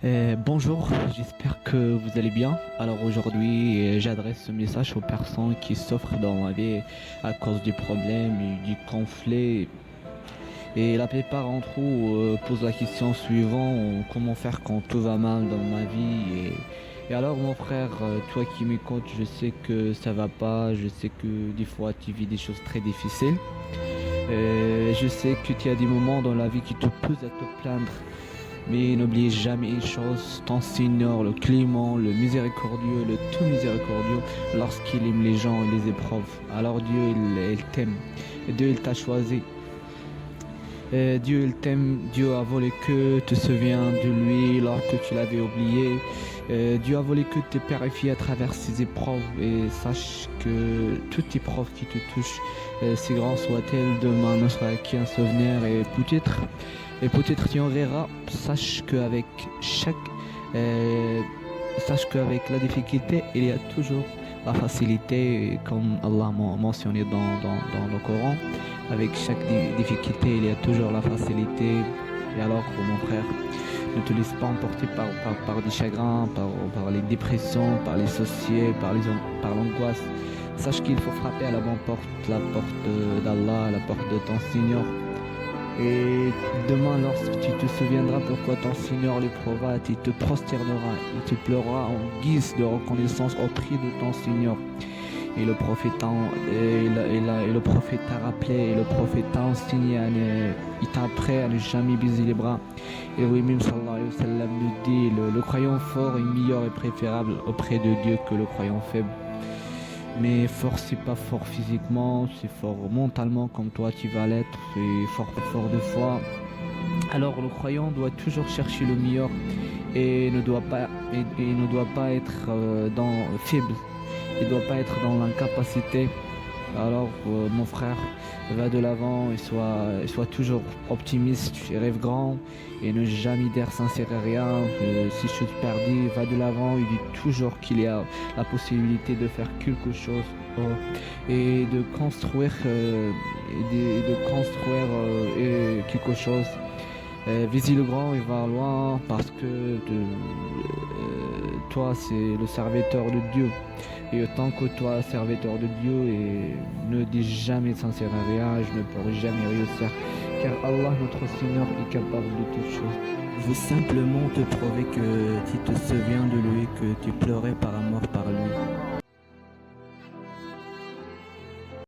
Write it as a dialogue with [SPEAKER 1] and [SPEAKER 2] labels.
[SPEAKER 1] Bonjour, j'espère que vous allez bien. Alors aujourd'hui, j'adresse ce message aux personnes qui souffrent dans la vie à cause du problème et du conflit. Et la plupart d'entre eux posent la question suivante, comment faire quand tout va mal dans ma vie? Et alors mon frère, toi qui m'écoutes, je sais que ça va pas, je sais que des fois tu vis des choses très difficiles. Je sais que tu as des moments dans la vie qui te poussent à te plaindre. Mais n'oubliez jamais une chose, ton Seigneur, le clément, le miséricordieux, le tout miséricordieux, lorsqu'il aime les gens et les épreuves, alors Dieu, il t'aime. Et Dieu, il t'a choisi. Dieu, il t'aime. Dieu a voulu que tu te souviens de lui lorsque tu l'avais oublié. Dieu a voulu que tu te purifies à travers ces épreuves et sache que toute épreuve qui te touche, si grand soit-elle, demain ne sera qu'un souvenir et peut-être tu en verras. Chaque, euh, sache qu'avec la difficulté, il y a toujours la facilité, comme Allah m'a mentionné dans le Coran. Avec chaque difficulté, il y a toujours la facilité. Et alors, mon frère, ne te laisse pas emporter par des chagrins, par les dépressions, par les soucis, par l'angoisse. Sache qu'il faut frapper à la bonne porte, la porte d'Allah, la porte de ton Seigneur. Et demain, lorsque tu te souviendras pourquoi ton Seigneur l'éprouvera, tu te prosterneras et tu pleureras en guise de reconnaissance auprès de ton Seigneur. Et le prophète t'a rappelé, et le prophète t'a enseigné, il t'a appris à ne jamais baiser les bras. Et oui, même sallallahu alayhi wa sallam nous dit, le croyant fort est meilleur et préférable auprès de Dieu que le croyant faible. Mais fort, c'est pas fort physiquement, c'est fort mentalement comme toi tu vas l'être, et fort de foi. Alors le croyant doit toujours chercher le meilleur et ne doit pas être faible. Il ne doit pas être dans l'incapacité. Alors mon frère, va de l'avant et sois toujours optimiste et rêve grand et ne jamais dire sincère à rien. Si je te perdis, va de l'avant et dis toujours qu'il y a la possibilité de faire quelque chose et de construire, quelque chose. Vise le grand et va loin parce que toi, c'est le serviteur de Dieu. Et autant que toi, serviteur de Dieu, et ne dis jamais sincère à rien, je ne pourrai jamais réussir. Car Allah, notre Seigneur, est capable de toutes choses. Je veux simplement te prouver que tu te souviens de lui, que tu pleurais par amour par lui.